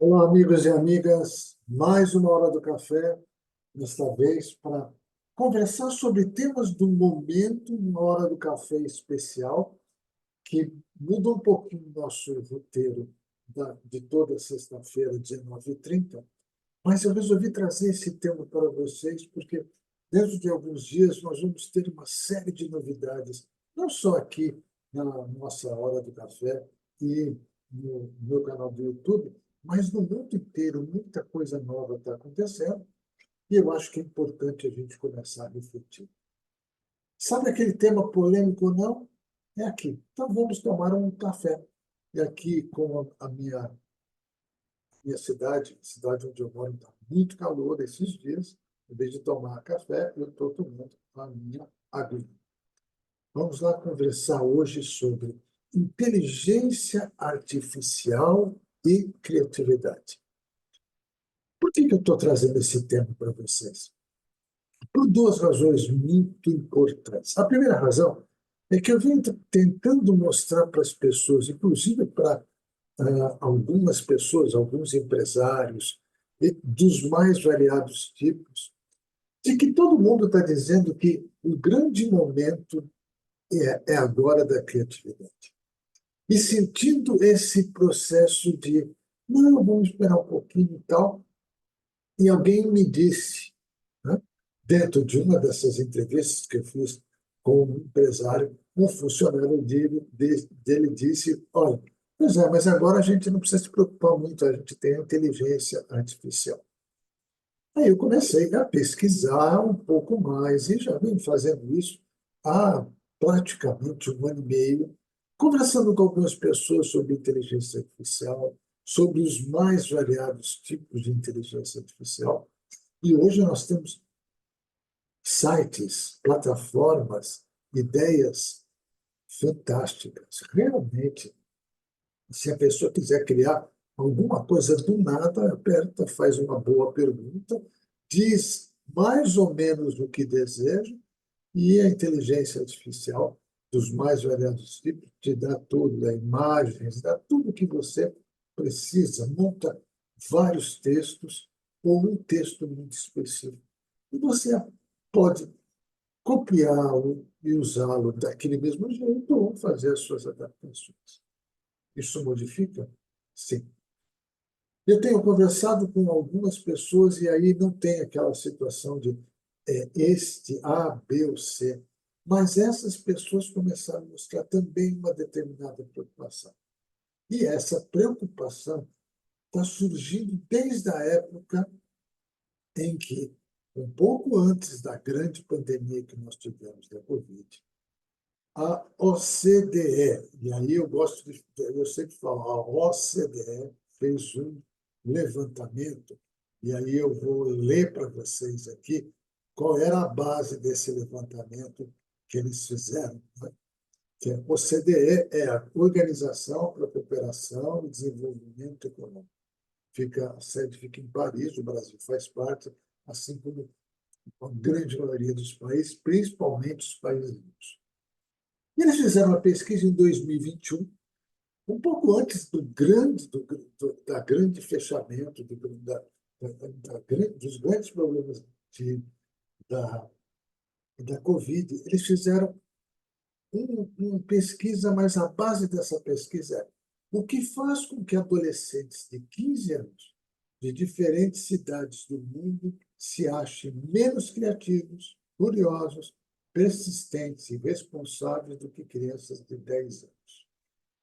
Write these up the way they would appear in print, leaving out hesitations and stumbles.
Olá, amigos e amigas. Mais uma hora do café, desta vez para conversar sobre temas do momento, uma hora do café especial, que muda um pouquinho o nosso roteiro de toda sexta-feira, 19h30. Mas eu resolvi trazer esse tema para vocês porque, dentro de alguns dias, nós vamos ter uma série de novidades, não só aqui na nossa Hora do Café e no meu canal do YouTube, mas no mundo inteiro. Muita coisa nova está acontecendo e eu acho que é importante a gente começar a refletir. Sabe aquele tema polêmico ou não? É aqui. Então vamos tomar um café. E aqui, com a minha cidade, a cidade onde eu moro, está muito calor esses dias. Em vez de tomar café, eu estou tomando a minha aguinha. Vamos lá conversar hoje sobre inteligência artificial e criatividade. Por que eu estou trazendo esse tema para vocês? Por duas razões muito importantes. A primeira razão é que eu venho tentando mostrar para as pessoas, inclusive para algumas pessoas, alguns empresários, dos mais variados tipos, de que todo mundo está dizendo que o grande momento é agora da criatividade. E sentindo esse processo de, não, vamos esperar um pouquinho e tal, e alguém me disse, né, dentro de uma dessas entrevistas que eu fiz com um empresário, um funcionário dele disse, olha, pois é, mas agora a gente não precisa se preocupar muito, a gente tem a inteligência artificial. Aí eu comecei a pesquisar um pouco mais e já venho fazendo isso há praticamente um ano e meio, conversando com algumas pessoas sobre inteligência artificial, sobre os mais variados tipos de inteligência artificial. E hoje nós temos sites, plataformas, ideias fantásticas. Realmente, se a pessoa quiser criar alguma coisa do nada, aperta, faz uma boa pergunta, diz mais ou menos o que deseja, e a inteligência artificial, dos mais variados tipos, te dá tudo, dá imagens, dá tudo o que você precisa, monta vários textos ou um texto muito específico. E você pode copiá-lo e usá-lo daquele mesmo jeito ou fazer as suas adaptações. Isso modifica? Sim. Eu tenho conversado com algumas pessoas e aí não tem aquela situação de este A, B ou C, mas essas pessoas começaram a mostrar também uma determinada preocupação. E essa preocupação está surgindo desde a época em que, um pouco antes da grande pandemia que nós tivemos da Covid, a OCDE, e aí eu sempre falo, a OCDE fez um levantamento, e aí eu vou ler para vocês aqui qual era a base desse levantamento que eles fizeram, né? Que a OCDE é a Organização para a Cooperação e Desenvolvimento Econômico. A sede fica em Paris, o Brasil faz parte, assim como a grande maioria dos países, principalmente os países ricos. E eles fizeram uma pesquisa em 2021, um pouco antes da grande fechamento, dos grandes problemas da, da Covid. Eles fizeram uma pesquisa, mas a base dessa pesquisa é o que faz com que adolescentes de 15 anos, de diferentes cidades do mundo, se achem menos criativos, curiosos, persistentes e responsáveis do que crianças de 10 anos.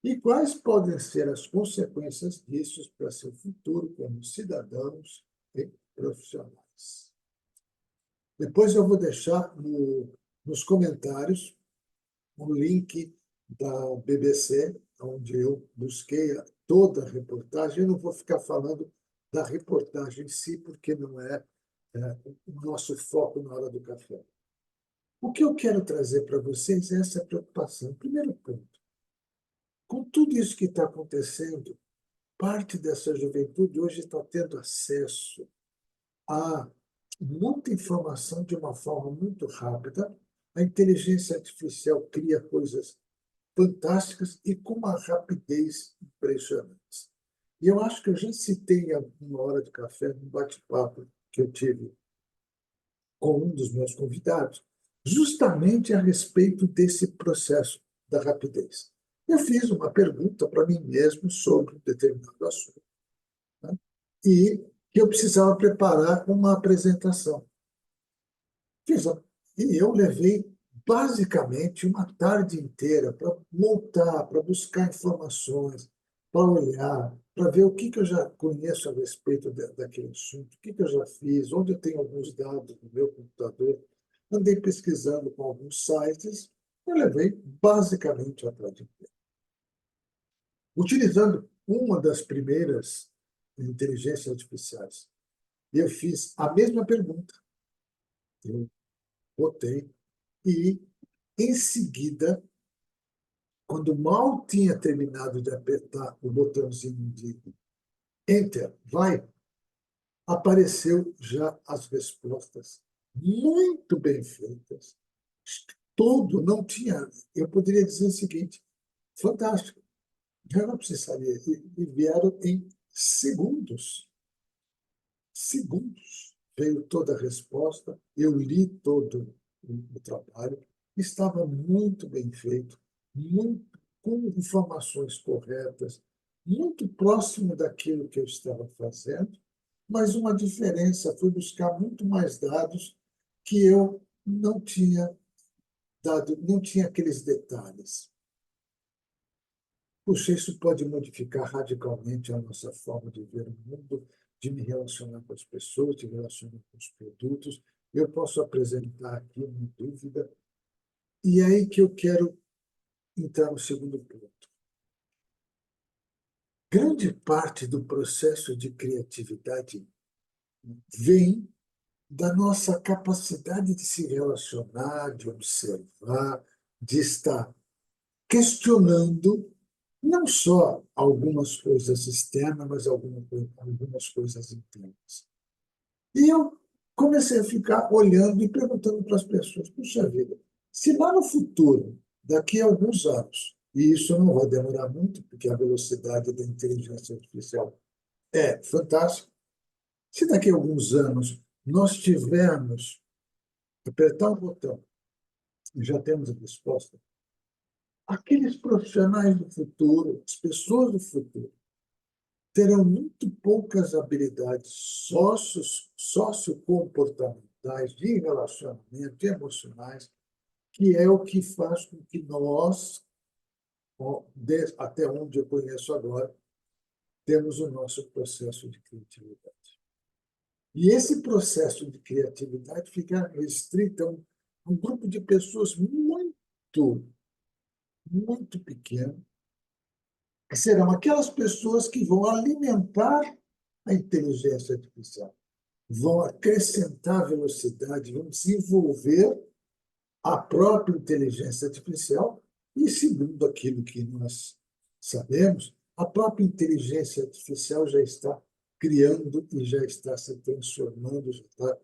E quais podem ser as consequências disso para seu futuro como cidadãos e profissionais? Depois eu vou deixar nos comentários o link da BBC, onde eu busquei toda a reportagem. Eu não vou ficar falando da reportagem em si, porque não é o nosso foco na hora do café. O que eu quero trazer para vocês é essa preocupação. Primeiro ponto, com tudo isso que está acontecendo, parte dessa juventude hoje está tendo acesso a muita informação de uma forma muito rápida. A inteligência artificial cria coisas fantásticas e com uma rapidez impressionante. E eu acho que eu já citei a uma hora de café no bate-papo que eu tive com um dos meus convidados, justamente a respeito desse processo da rapidez. Eu fiz uma pergunta para mim mesmo sobre um determinado assunto, né? E que eu precisava preparar uma apresentação. Fiz e eu levei basicamente uma tarde inteira para montar, para buscar informações, para olhar, para ver o que eu já conheço a respeito daquele assunto, o que eu já fiz, onde eu tenho alguns dados no meu computador. Andei pesquisando com alguns sites, eu levei basicamente a tarde inteira. Utilizando uma das primeiras inteligências artificiais, eu fiz a mesma pergunta. Eu botei e, em seguida, quando mal tinha terminado de apertar o botãozinho de Enter, vai, apareceu já as respostas muito bem feitas. Tudo não tinha. Eu poderia dizer o seguinte: fantástico. Eu não precisaria. E vieram em segundos. Segundos. Veio toda a resposta, eu li todo o trabalho, estava muito bem feito, muito, com informações corretas, muito próximo daquilo que eu estava fazendo, mas uma diferença foi buscar muito mais dados que eu não tinha dado, não tinha aqueles detalhes. Puxa, isso pode modificar radicalmente a nossa forma de ver o mundo, de me relacionar com as pessoas, de me relacionar com os produtos. Eu posso apresentar aqui uma dúvida. E é aí que eu quero entrar no segundo ponto. Grande parte do processo de criatividade vem da nossa capacidade de se relacionar, de observar, de estar questionando não só algumas coisas externas, mas algumas coisas internas. E eu comecei a ficar olhando e perguntando para as pessoas: puxa vida, se lá no futuro, daqui a alguns anos, e isso não vai demorar muito, porque a velocidade da inteligência artificial é fantástica, se daqui a alguns anos nós tivermos apertar o botão e já temos a resposta, aqueles profissionais do futuro, as pessoas do futuro, terão muito poucas habilidades sociocomportamentais, de relacionamento, emocionais, que é o que faz com que nós, até onde eu conheço agora, temos o nosso processo de criatividade. E esse processo de criatividade fica restrito a um grupo de pessoas muito, muito pequeno, que serão aquelas pessoas que vão alimentar a inteligência artificial, vão acrescentar velocidade, vão desenvolver a própria inteligência artificial e, segundo aquilo que nós sabemos, a própria inteligência artificial já está criando e já está se transformando, já está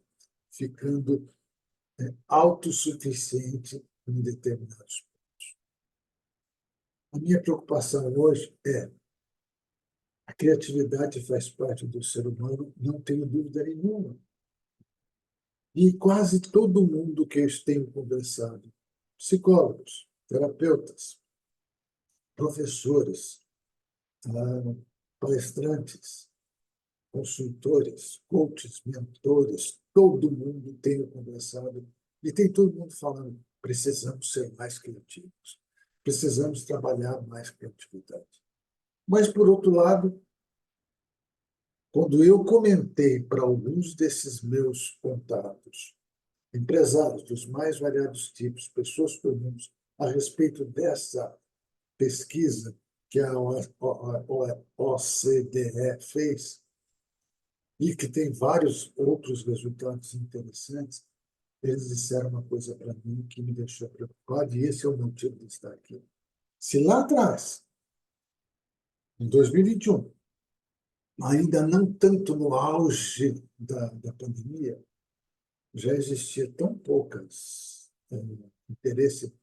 ficando autossuficiente em determinados pontos. A minha preocupação hoje é a criatividade faz parte do ser humano, não tenho dúvida nenhuma. E quase todo mundo que eu tenho conversado, psicólogos, terapeutas, professores, palestrantes, consultores, coaches, mentores, todo mundo tem conversado e tem todo mundo falando: precisamos ser mais criativos, precisamos trabalhar mais criatividade. Mas, por outro lado, quando eu comentei para alguns desses meus contatos, empresários dos mais variados tipos, pessoas comuns, a respeito dessa pesquisa que a OCDE fez, e que tem vários outros resultados interessantes, eles disseram uma coisa para mim que me deixou preocupado, e esse é o motivo de estar aqui. Se lá atrás, em 2021, ainda não tanto no auge da pandemia, já existia tão poucas interesse,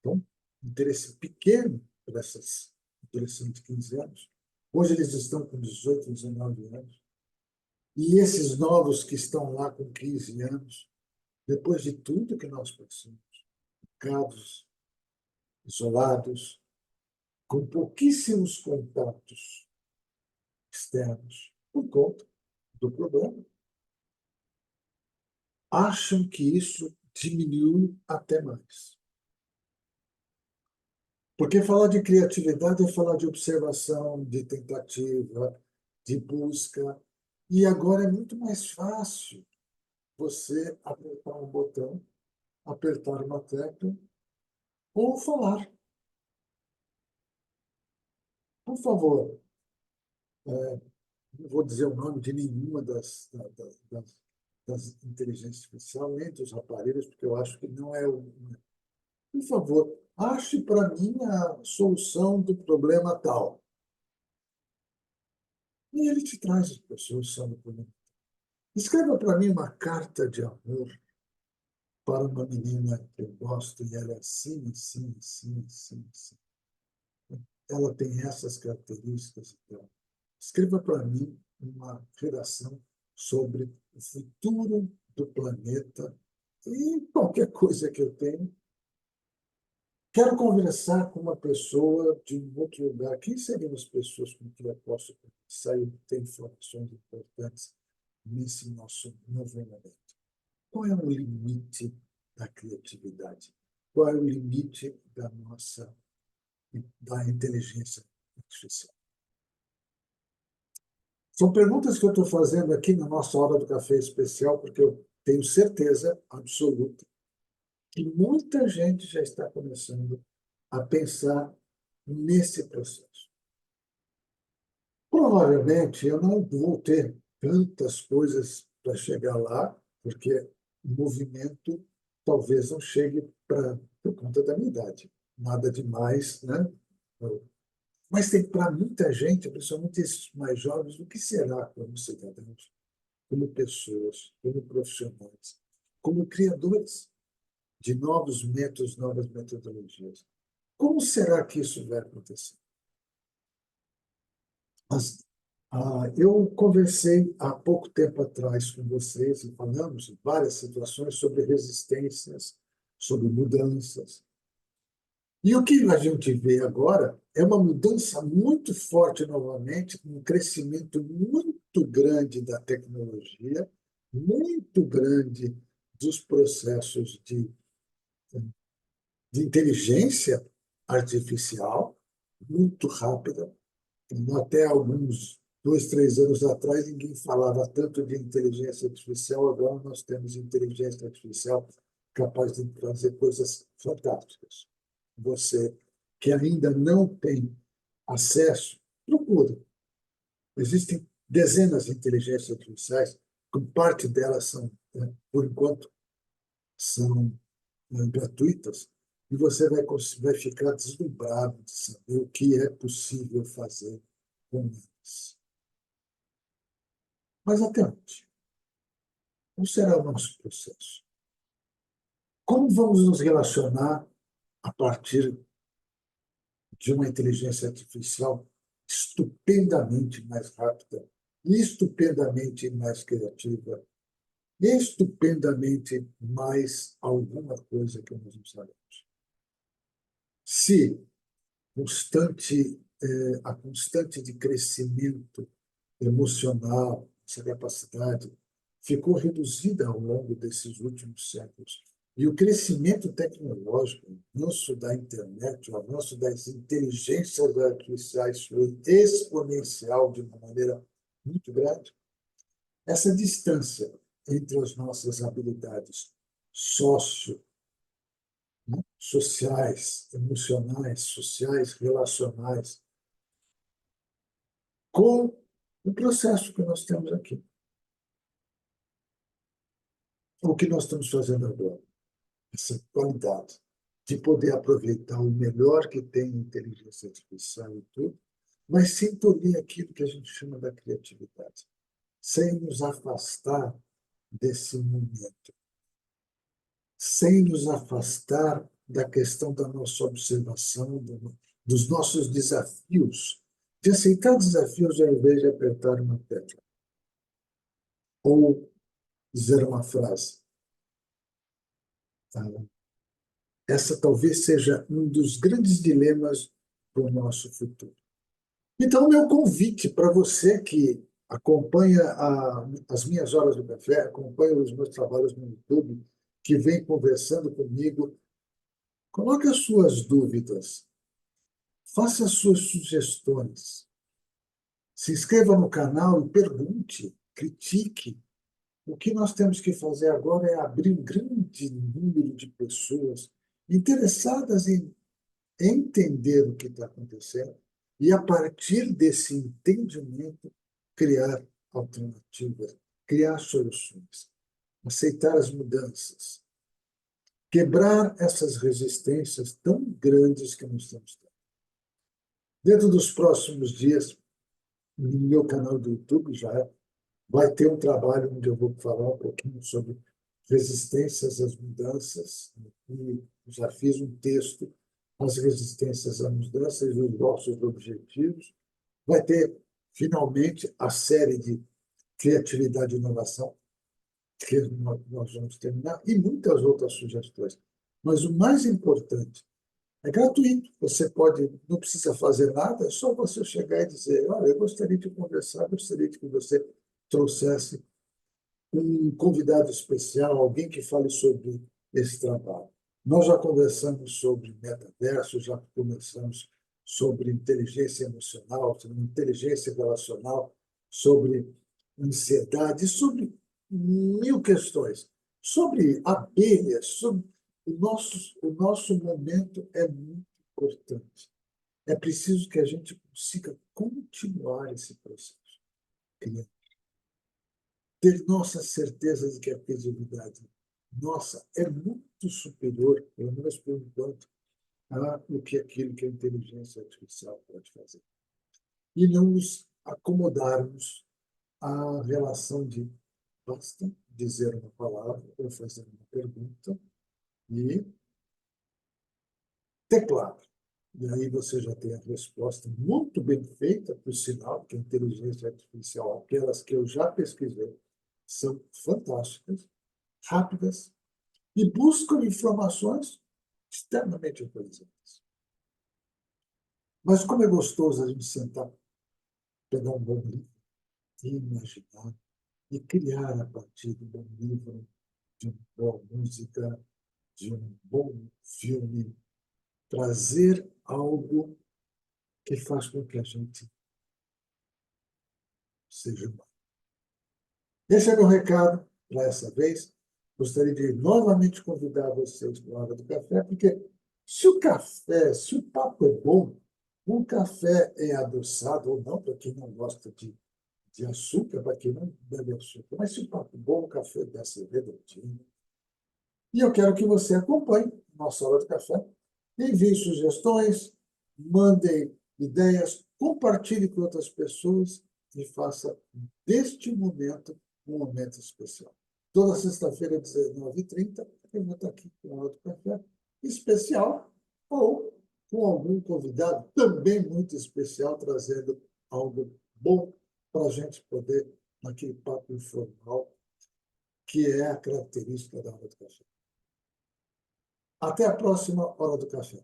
tão interesse pequeno por essas adolescentes de 15 anos, Hoje eles estão com 18, 19 anos. E esses novos que estão lá com 15 anos, depois de tudo que nós passamos, casos isolados, com pouquíssimos contatos externos, por conta do problema, acham que isso diminuiu até mais. Porque falar de criatividade é falar de observação, de tentativa, de busca. E agora é muito mais fácil você apertar um botão, apertar uma tecla ou falar. Por favor, não vou dizer o nome de nenhuma das inteligências artificiais, nem dos aparelhos, porque eu acho que não é o. Por favor, ache para mim a solução do problema tal. E ele te traz a solução do problema. Escreva para mim uma carta de amor para uma menina que eu gosto e ela é assim, assim, assim, assim, assim. Ela tem essas características. Então, escreva para mim uma redação sobre o futuro do planeta e qualquer coisa que eu tenho. Quero conversar com uma pessoa de um outro lugar. Quem seriam as pessoas com quem eu posso conversar e ter informações importantes nesse nosso novo momento? Qual é o limite da criatividade? Qual é o limite da inteligência artificial? São perguntas que eu estou fazendo aqui na nossa hora do café especial, porque eu tenho certeza absoluta que muita gente já está começando a pensar nesse processo. Provavelmente eu não vou ter tantas coisas para chegar lá, porque o movimento talvez não chegue por conta da minha idade. Nada demais, né? Mas tem para muita gente, principalmente esses mais jovens, o que será como cidadãos, como pessoas, como profissionais, como criadores de novos métodos, novas metodologias? Como será que isso vai acontecer? Mas, eu conversei há pouco tempo atrás com vocês e falamos em várias situações sobre resistências, sobre mudanças. E o que a gente vê agora é uma mudança muito forte novamente, um crescimento muito grande da tecnologia, muito grande dos processos de inteligência artificial, muito rápida. Até alguns 2, 3 anos atrás, ninguém falava tanto de inteligência artificial. Agora nós temos inteligência artificial capaz de fazer coisas fantásticas. Você que ainda não tem acesso, procure. Existem dezenas de inteligências artificiais, com parte delas são, por enquanto, são gratuitas, e você vai ficar deslumbrado de saber o que é possível fazer com elas. Mas até onde? Como será o nosso processo? Como vamos nos relacionar a partir de uma inteligência artificial estupendamente mais rápida, estupendamente mais criativa, estupendamente mais alguma coisa que nós não sabemos? Se a constante de crescimento emocional, essa capacidade, ficou reduzida ao longo desses últimos séculos. E o crescimento tecnológico, o avanço da internet, o avanço das inteligências artificiais foi exponencial de uma maneira muito grande. Essa distância entre as nossas habilidades sócio, né, sociais, emocionais, sociais, relacionais, com o processo que nós temos aqui. O que nós estamos fazendo agora? Essa qualidade de poder aproveitar o melhor que tem em inteligência artificial e tudo, mas sem perder aquilo que a gente chama da criatividade, sem nos afastar desse momento, sem nos afastar da questão da nossa observação, dos nossos desafios de aceitar desafios ao invés de apertar uma tecla ou dizer uma frase. Tá? Essa talvez seja um dos grandes dilemas do nosso futuro. Então, meu convite para você que acompanha as minhas horas do café, acompanha os meus trabalhos no YouTube, que vem conversando comigo, coloque as suas dúvidas, faça as suas sugestões, se inscreva no canal e pergunte, critique. O que nós temos que fazer agora é abrir um grande número de pessoas interessadas em entender o que está acontecendo e, a partir desse entendimento, criar alternativas, criar soluções, aceitar as mudanças, quebrar essas resistências tão grandes que nós estamos tendo. Dentro dos próximos dias, no meu canal do YouTube já vai ter um trabalho onde eu vou falar um pouquinho sobre resistências às mudanças, e já fiz um texto, as resistências às mudanças e os nossos objetivos. Vai ter, finalmente, a série de criatividade e inovação, que nós vamos terminar, e muitas outras sugestões. Mas o mais importante, é gratuito. Você pode, não precisa fazer nada, é só você chegar e dizer: olha, eu gostaria de conversar, gostaria que você trouxesse um convidado especial, alguém que fale sobre esse trabalho. Nós já conversamos sobre metaverso, já conversamos sobre inteligência emocional, sobre inteligência relacional, sobre ansiedade, sobre mil questões, sobre abelhas, sobre o nosso momento é muito importante. É preciso que a gente consiga continuar esse processo, ter nossa certeza de que a credibilidade nossa é muito superior, pelo menos por enquanto, do que aquilo que a inteligência artificial pode fazer. E não nos acomodarmos à relação de basta dizer uma palavra ou fazer uma pergunta e teclar. E aí você já tem a resposta muito bem feita, por sinal, que a inteligência artificial, aquelas que eu já pesquisei, são fantásticas, rápidas, e buscam informações extremamente atualizadas. Mas como é gostoso a gente sentar, pegar um bom livro e imaginar e criar a partir do bom livro, de uma boa música, de um bom filme, trazer algo que faz com que a gente seja humano. Esse é meu recado para essa vez. Gostaria de novamente convidar vocês para a hora do café, porque se o papo é bom, o café é adoçado ou não, para quem não gosta de açúcar, para quem não bebe açúcar, mas se o papo é bom, o café desce redondinho. E eu quero que você acompanhe nossa hora do café, envie sugestões, mande ideias, compartilhe com outras pessoas e faça deste momento um momento especial. Toda sexta-feira, às 19h30, eu vou estar aqui com a hora do café especial ou com algum convidado também muito especial, trazendo algo bom para a gente poder, naquele papo informal, que é a característica da hora do café. Até a próxima hora do café.